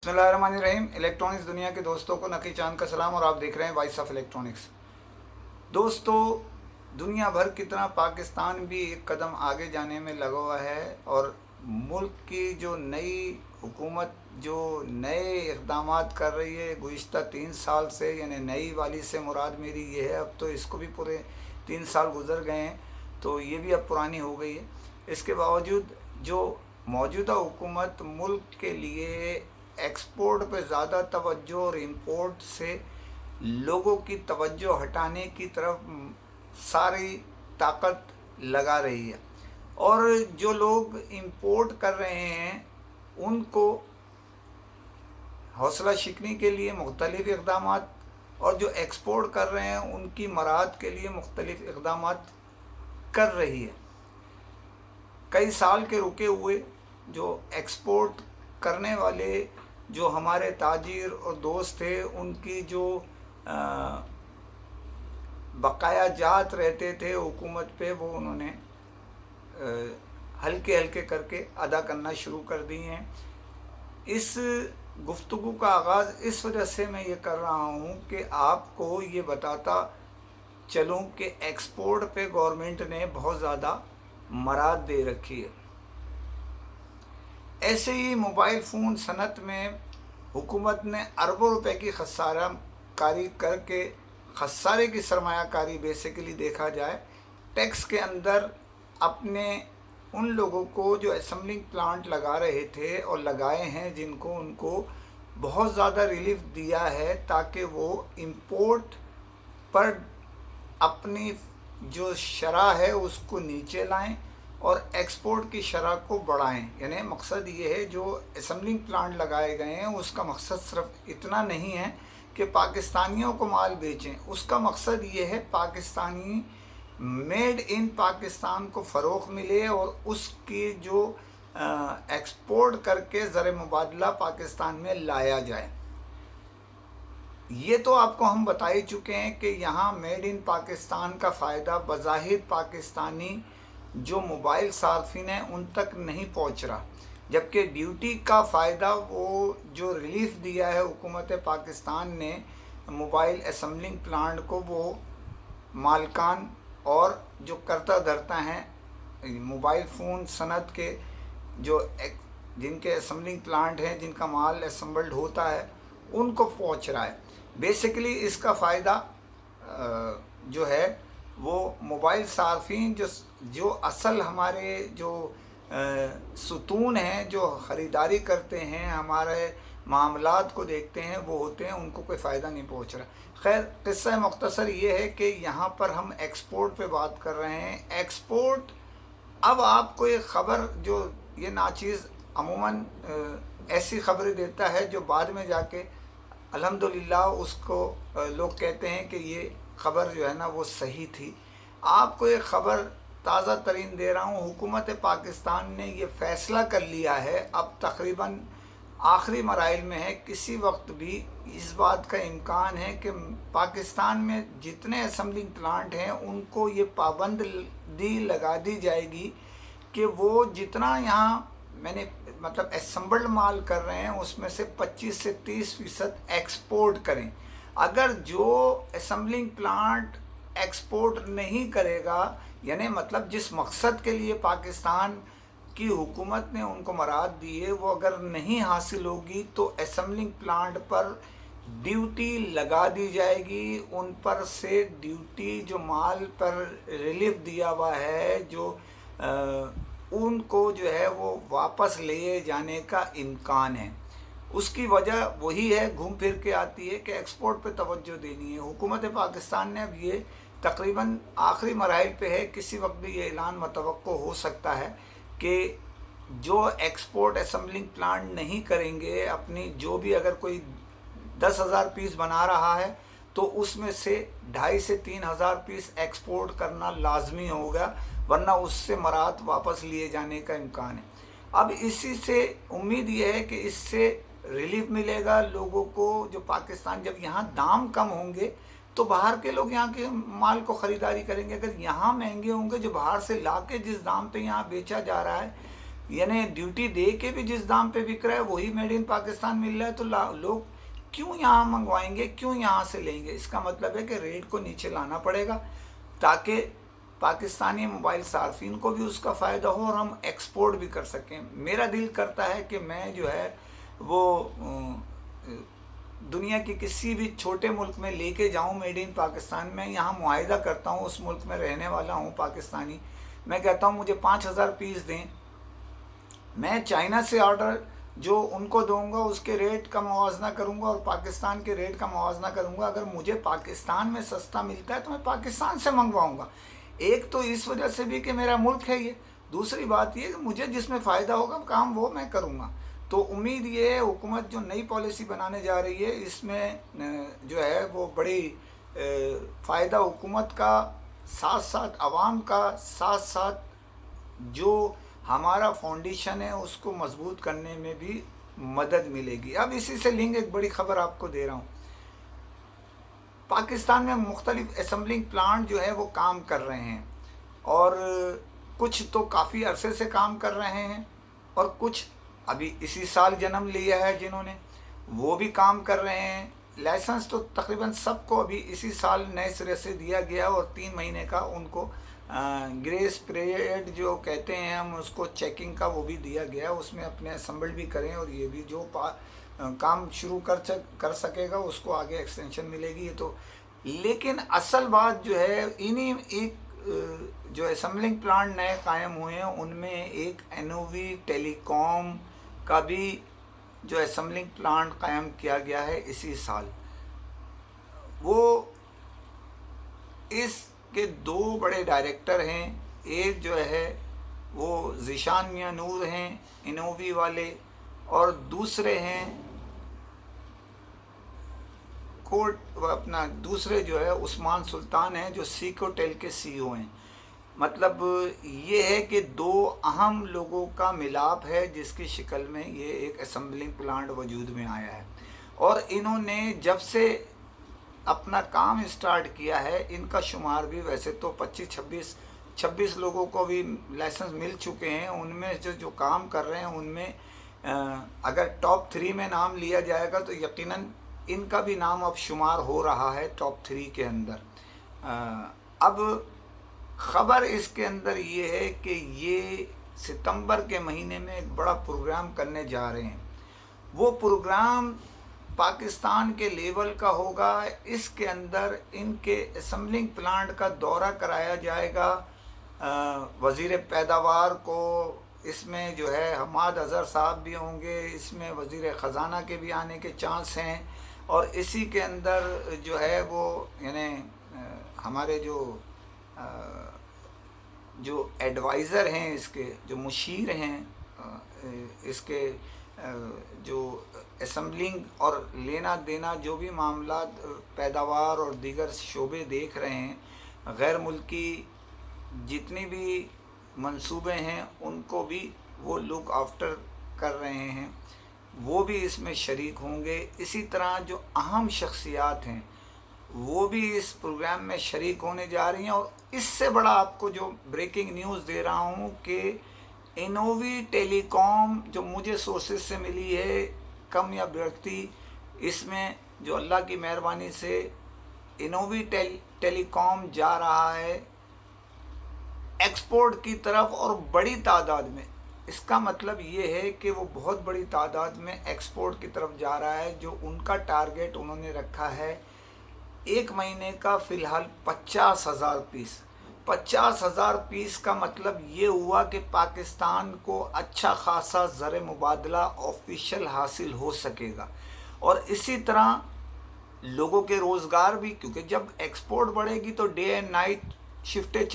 बिस्मिल्लाहिर्रहमानिर्रहीम। इलेक्ट्रॉनिक्स दुनिया के दोस्तों को नकी चांद का सलाम और आप देख रहे हैं वॉइस ऑफ इलेक्ट्रॉनिक्स। दोस्तों, दुनिया भर कितना पाकिस्तान भी एक कदम आगे जाने में लगा हुआ है और मुल्क की जो नई हुकूमत जो नए इक़दामात कर रही है गुज़िश्ता 3 साल से, यानी नई वाली से मुराद मेरी ये है, अब तो इसको भी पूरे 3 साल गुजर गए हैं तो ये भी अब पुरानी हो गई है। इसके बावजूद जो मौजूदा हुकूमत मुल्क के लिए एक्सपोर्ट पे ज़्यादा तवज्जो और इंपोर्ट से लोगों की तवज्जो हटाने की तरफ सारी ताकत लगा रही है, और जो लोग इंपोर्ट कर रहे हैं उनको हौसला शिकनी के लिए मुख्तलिफ इक़दामात, और जो एक्सपोर्ट कर रहे हैं उनकी मराद के लिए मुख्तलिफ इक़दामात कर रही है। कई साल के रुके हुए जो एक्सपोर्ट करने वाले जो हमारे ताजिर और दोस्त थे, उनकी जो बकाया जात रहते थे हुकूमत पे, वो उन्होंने हल्के हल्के करके अदा करना शुरू कर दिए हैं। इस गुफ्तगू का आगाज़ इस वजह से मैं ये कर रहा हूँ कि आपको ये बताता चलूँ कि एक्सपोर्ट पे गवर्नमेंट ने बहुत ज़्यादा मराद दे रखी है। ऐसे ही मोबाइल फ़ोन सनत में हुकूमत ने अरबों रुपए की खसारा कारी करके, खसारे की सरमायाकारी बेसिकली देखा जाए, टैक्स के अंदर अपने उन लोगों को जो असम्बलिंग प्लांट लगा रहे थे और लगाए हैं, जिनको उनको बहुत ज़्यादा रिलीफ दिया है ताकि वो इंपोर्ट पर अपनी जो शरह है उसको नीचे लाएं और एक्सपोर्ट की शरह को बढ़ाएं। यानी मकसद ये है, जो असम्बलिंग प्लांट लगाए गए हैं उसका मकसद सिर्फ इतना नहीं है कि पाकिस्तानियों को माल बेचें, उसका मकसद ये है पाकिस्तानी मेड इन पाकिस्तान को फ़रोग़ मिले और उसकी जो एक्सपोर्ट करके ज़र मुबादला पाकिस्तान में लाया जाए। ये तो आपको हम बता ही चुके हैं कि यहाँ मेड इन पाकिस्तान का फ़ायदा बज़ाहिर पाकिस्तानी जो मोबाइल सार्फिन हैं उन तक नहीं पहुँच रहा, जबकि ड्यूटी का फ़ायदा वो जो रिलीफ दिया है हुकूमत पाकिस्तान ने मोबाइल असम्बलिंग प्लांट को, वो मालकान और जो करता धरता हैं मोबाइल फ़ोन सनत के जो जिनके असम्बलिंग प्लांट हैं, जिनका माल असम्बल्ड होता है, उनको पहुँच रहा है। बेसिकली इसका फ़ायदा जो है वो मोबाइल सार्फिन जो असल हमारे जो सुतून हैं, जो ख़रीदारी करते हैं, हमारे मामलात को देखते हैं, वो होते हैं, उनको कोई फ़ायदा नहीं पहुंच रहा। खैर, क़िस्सा मुख्तसर ये है कि यहाँ पर हम एक्सपोर्ट पे बात कर रहे हैं। एक्सपोर्ट, अब आपको एक ख़बर, जो ये नाचीज़ अमूमन ऐसी ख़बरें देता है जो बाद में जाके अल्हम्दुलिल्लाह उसको लोग कहते हैं कि ये ख़बर जो है ना वो सही थी। आपको एक ख़बर ताज़ा तरीन दे रहा हूँ। हुकूमत पाकिस्तान ने ये फ़ैसला कर लिया है, अब तकरीबन आखिरी मराइल में है, किसी वक्त भी इस बात का इम्कान है कि पाकिस्तान में जितने असम्बलिंग प्लांट हैं उनको ये पाबंदी लगा दी जाएगी कि वो जितना यहाँ मतलब असम्बल्ड माल कर रहे हैं उसमें से 25 से 30% एक्सपोर्ट करें। अगर जो असम्बलिंग प्लांट एक्सपोर्ट नहीं करेगा, यानी मतलब जिस मकसद के लिए पाकिस्तान की हुकूमत ने उनको मराद दी है, वो अगर नहीं हासिल होगी तो असम्बलिंग प्लांट पर ड्यूटी लगा दी जाएगी। उन पर से ड्यूटी, जो माल पर रिलीफ दिया हुआ है, जो उनको जो है वो वापस ले जाने का इम्कान है। उसकी वजह वही है, घूम फिर के आती है कि एक्सपोर्ट पे तवज्जो देनी है। हुकूमत पाकिस्तान ने अब ये तकरीबन आखिरी मराहिल पे है, किसी वक्त भी ये ऐलान मतवक्को हो सकता है कि जो एक्सपोर्ट असम्बलिंग प्लांट नहीं करेंगे, अपनी जो भी अगर कोई 10,000 पीस बना रहा है तो उसमें से 2,500 से 3,000 पीस एक्सपोर्ट करना लाजमी होगा, वरना उससे मराद वापस लिए जाने का इम्कान है। अब इसी से उम्मीद ये है कि इससे रिलीफ मिलेगा लोगों को, जो पाकिस्तान, जब यहाँ दाम कम होंगे तो बाहर के लोग यहाँ के माल को ख़रीदारी करेंगे। अगर यहाँ महंगे होंगे, जो बाहर से ला के जिस दाम पे यहाँ बेचा जा रहा है, यानी ड्यूटी दे के भी जिस दाम पे बिक रहा है वही मेड इन पाकिस्तान मिल रहा है, तो लोग क्यों यहाँ मंगवाएंगे, क्यों यहाँ से लेंगे? इसका मतलब है कि रेट को नीचे लाना पड़ेगा ताकि पाकिस्तानी मोबाइल सार्फिन को भी उसका फ़ायदा हो और हम एक्सपोर्ट भी कर सकें। मेरा दिल करता है कि मैं जो है वो दुनिया के किसी भी छोटे मुल्क में लेके जाऊं मेड इन पाकिस्तान में, यहाँ मुआहिदा करता हूँ, उस मुल्क में रहने वाला हूँ पाकिस्तानी, मैं कहता हूँ मुझे 5000 पीस दें, मैं चाइना से ऑर्डर जो उनको दूंगा उसके रेट का मुवाजना करूंगा और पाकिस्तान के रेट का मुवाजना करूंगा। अगर मुझे पाकिस्तान में सस्ता मिलता है तो मैं पाकिस्तान से मंगवाऊंगा। एक तो इस वजह से भी कि मेरा मुल्क है ये, दूसरी बात ये कि मुझे जिसमें फ़ायदा होगा काम वो मैं करूँगा। तो उम्मीद ये है हुकूमत जो नई पॉलिसी बनाने जा रही है इसमें जो है वो बड़ी फ़ायदा हुकूमत का, साथ साथ आवाम का, साथ साथ जो हमारा फाउंडेशन है उसको मजबूत करने में भी मदद मिलेगी। अब इसी से लिंक एक बड़ी ख़बर आपको दे रहा हूँ। पाकिस्तान में मुख्तलिफ असम्बलिंग प्लांट जो है वो काम कर रहे हैं और कुछ तो काफ़ी अरसे से काम कर रहे हैं और कुछ अभी इसी साल जन्म लिया है जिन्होंने, वो भी काम कर रहे हैं। लाइसेंस तो तकरीबन सबको अभी इसी साल नए सिरे से दिया गया और 3 महीने का उनको ग्रेस पीरियड जो कहते हैं हम उसको, चेकिंग का वो भी दिया गया, उसमें अपने असम्बल भी करें और ये भी जो काम शुरू कर सकेगा उसको आगे एक्सटेंशन मिलेगी। ये तो, लेकिन असल बात जो है इन्हीं एक जो असम्बलिंग प्लांट नए कायम हुए हैं उनमें एक एनओवी टेलीकॉम का भी जो असम्बलिंग प्लांट कायम किया गया है इसी साल। वो इसके 2 बड़े डायरेक्टर हैं, एक जो है वो ज़ीशान मियां नूर हैं एनओवी वाले और दूसरे हैं अपना दूसरे जो है उस्मान सुल्तान हैं जो सिकोटेल के सीईओ हैं। मतलब ये है कि 2 अहम लोगों का मिलाप है जिसकी शक्ल में ये एक असम्बलिंग प्लांट वजूद में आया है। और इन्होंने जब से अपना काम स्टार्ट किया है इनका शुमार भी वैसे तो 25-26 लोगों को भी लाइसेंस मिल चुके हैं। उनमें जो काम कर रहे हैं उनमें अगर टॉप 3 में नाम लिया जाएगा तो यकीनन इनका भी नाम अब शुमार हो रहा है टॉप 3 के अंदर। अब ख़बर इसके अंदर ये है कि ये सितंबर के महीने में एक बड़ा प्रोग्राम करने जा रहे हैं। वो प्रोग्राम पाकिस्तान के लेवल का होगा। इसके अंदर इनके असम्बलिंग प्लांट का दौरा कराया जाएगा। वज़ीर पैदावार को इसमें जो है हमाद अज़हर साहब भी होंगे, इसमें वज़ीर ख़जाना के भी आने के चांस हैं और इसी के अंदर जो है वो यानी हमारे जो एडवाइज़र हैं, इसके जो मुशीर हैं, इसके जो असम्बलिंग और लेना देना जो भी मामला पैदावार और दीगर शोबे देख रहे हैं, गैर मुल्की जितनी भी मंसूबे हैं उनको भी वो लुक आफ्टर कर रहे हैं, वो भी इसमें शरीक होंगे। इसी तरह जो अहम शख्सियात हैं वो भी इस प्रोग्राम में शरीक होने जा रही हैं। और इससे बड़ा आपको जो ब्रेकिंग न्यूज़ दे रहा हूँ कि एनओवी टेलीकॉम जो मुझे सोर्सेज से मिली है, कम या बढ़ती, इसमें जो अल्लाह की मेहरबानी से एनओवी टेलीकॉम जा रहा है एक्सपोर्ट की तरफ और बड़ी तादाद में। इसका मतलब ये है कि वो बहुत बड़ी तादाद में एक्सपोर्ट की तरफ जा रहा है। जो उनका टारगेट उन्होंने रखा है 1 महीने का फ़िलहाल 50,000 पीस। 50,000 पीस का मतलब ये हुआ कि पाकिस्तान को अच्छा खासा ज़र मुबादला ऑफिशियल हासिल हो सकेगा। और इसी तरह लोगों के रोज़गार भी, क्योंकि जब एक्सपोर्ट बढ़ेगी तो डे एंड नाइट शिफ्टें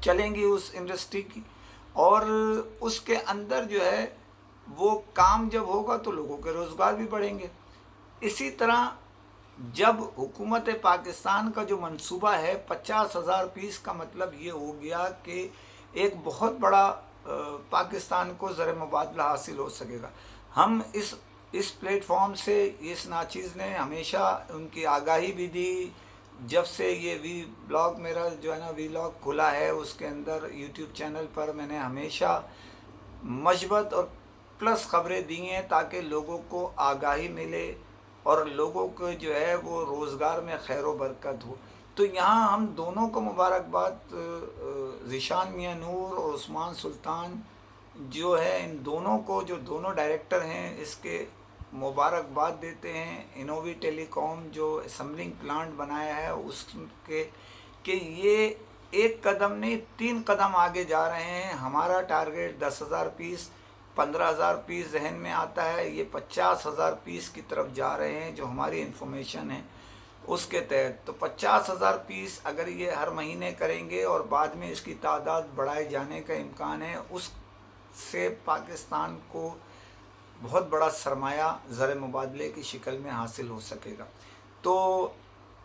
चलेंगी उस इंडस्ट्री की, और उसके अंदर जो है वो काम जब होगा तो लोगों के रोज़गार भी बढ़ेंगे। इसी तरह जब हुकूमत पाकिस्तान का जो मंसूबा है 50,000 पीस का मतलब ये हो गया कि एक बहुत बड़ा पाकिस्तान को ज़र मुबादला हासिल हो सकेगा। हम इस प्लेटफॉर्म से इस नाचीज़ ने हमेशा उनकी आगाही भी दी। जब से ये ब्लॉग मेरा जो है ना वीलॉग खुला है उसके अंदर यूट्यूब चैनल पर मैंने हमेशा مثبت اور پلس خبریں دی ہیں تاکہ لوگوں کو آگاہی ملے اور لوگوں کو جو ہے وہ روزگار میں خیر و برکت ہو۔ تو یہاں ہم دونوں کو مبارکباد، ذیشان میاں نور اور عثمان سلطان جو ہے، ان دونوں کو، جو دونوں ڈائریکٹر ہیں اس کے، مبارکباد دیتے ہیں۔ انووی ٹیلی کام جو اسمبلنگ پلانٹ بنایا ہے اس کے، کہ یہ ایک قدم نہیں 3 قدم آگے جا رہے ہیں۔ ہمارا ٹارگیٹ 10,000 پیس، 15,000 پیس ذہن میں آتا ہے، یہ 50,000 پیس کی طرف جا رہے ہیں جو ہماری انفارمیشن ہے اس کے تحت۔ تو 50,000 پیس اگر یہ ہر مہینے کریں گے اور بعد میں اس کی تعداد بڑھائے جانے کا امکان ہے، اس سے پاکستان کو بہت بڑا سرمایہ زر مبادلے کی شکل میں حاصل ہو سکے گا۔ تو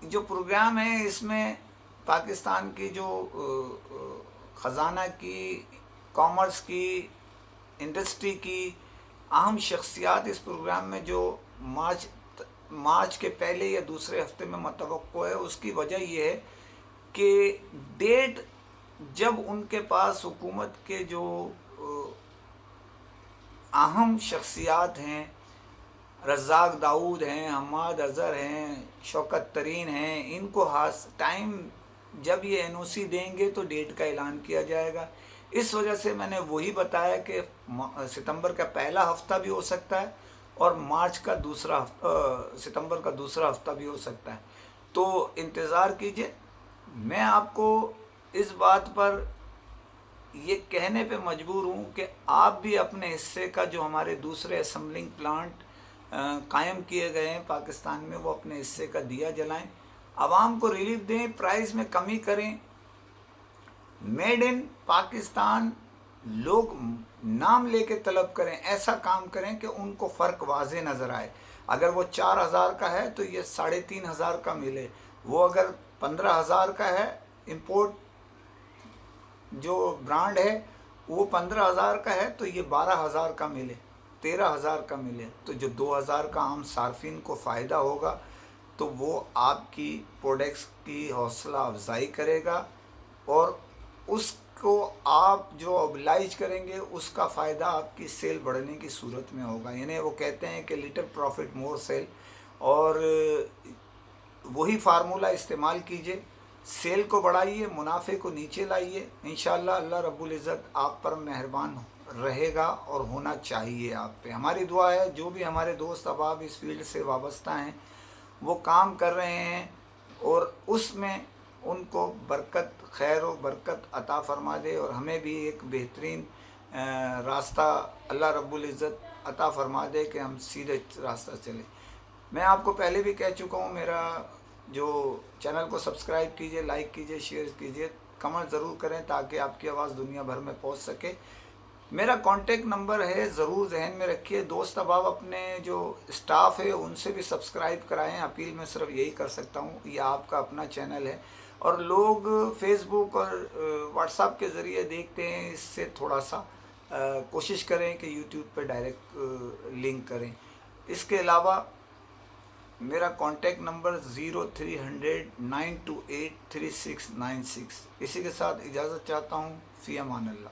جو پروگرام ہے اس میں پاکستان کی جو خزانہ کی، کامرس کی، انڈسٹری کی اہم شخصیات اس پروگرام میں جو مارچ کے پہلے یا دوسرے ہفتے میں متوقع ہے، اس کی وجہ یہ ہے کہ ڈیٹ جب ان کے پاس حکومت کے جو اہم شخصیات ہیں، رزاق داؤد ہیں، حماد اظہر ہیں، شوکت ترین ہیں، ان کو ٹائم جب یہ این او سی دیں گے تو ڈیٹ کا اعلان کیا جائے گا۔ اس وجہ سے میں نے وہی بتایا کہ ستمبر کا پہلا ہفتہ بھی ہو سکتا ہے اور ستمبر کا دوسرا ہفتہ بھی ہو سکتا ہے۔ تو انتظار کیجئے۔ میں آپ کو اس بات پر یہ کہنے پہ مجبور ہوں کہ آپ بھی اپنے حصے کا، جو ہمارے دوسرے اسمبلنگ پلانٹ قائم کیے گئے ہیں پاکستان میں، وہ اپنے حصے کا دیا جلائیں، عوام کو ریلیف دیں، پرائز میں کمی کریں، میڈ ان پاکستان لوگ نام لے کے طلب کریں، ایسا کام کریں کہ ان کو فرق واضح نظر آئے۔ اگر وہ 4,000 کا ہے تو یہ 3,500 کا ملے، وہ اگر 15,000 کا ہے، امپورٹ جو برانڈ ہے وہ 15,000 کا ہے تو یہ 12,000 کا ملے، 13,000 کا ملے، تو جو 2,000 کا عام صارفین کو فائدہ ہوگا تو وہ آپ کی پروڈکٹس کی حوصلہ افزائی کرے گا، اور اس کو آپ جو ابلائج کریں گے اس کا فائدہ آپ کی سیل بڑھنے کی صورت میں ہوگا۔ یعنی وہ کہتے ہیں کہ لیٹل پروفٹ مور سیل، اور وہی فارمولہ استعمال کیجئے، سیل کو بڑھائیے، منافع کو نیچے لائیے، انشاءاللہ اللہ رب العزت آپ پر مہربان رہے گا اور ہونا چاہیے آپ پہ۔ ہماری دعا ہے جو بھی ہمارے دوست احباب اس فیلڈ سے وابستہ ہیں وہ کام کر رہے ہیں، اور اس میں ان کو برکت، خیر و برکت عطا فرما دے، اور ہمیں بھی ایک بہترین راستہ اللہ رب العزت عطا فرما دے کہ ہم سیدھے راستہ چلیں۔ میں آپ کو پہلے بھی کہہ چکا ہوں، میرا جو چینل کو سبسکرائب کیجئے، لائک کیجئے، شیئر کیجئے، کمنٹ ضرور کریں تاکہ آپ کی آواز دنیا بھر میں پہنچ سکے۔ میرا کانٹیکٹ نمبر ہے، ضرور ذہن میں رکھیے۔ دوست احباب اپنے جو اسٹاف ہے ان سے بھی سبسکرائب کرائیں، اپیل میں صرف یہی کر سکتا ہوں، یہ آپ کا اپنا چینل ہے، اور لوگ فیس بک اور واٹس ایپ کے ذریعے دیکھتے ہیں، اس سے تھوڑا سا کوشش کریں کہ یوٹیوب پہ ڈائریکٹ لنک کریں۔ اس کے علاوہ میرا کانٹیکٹ نمبر 0300-928-3696۔ اسی کے ساتھ اجازت چاہتا ہوں، فی امان اللہ۔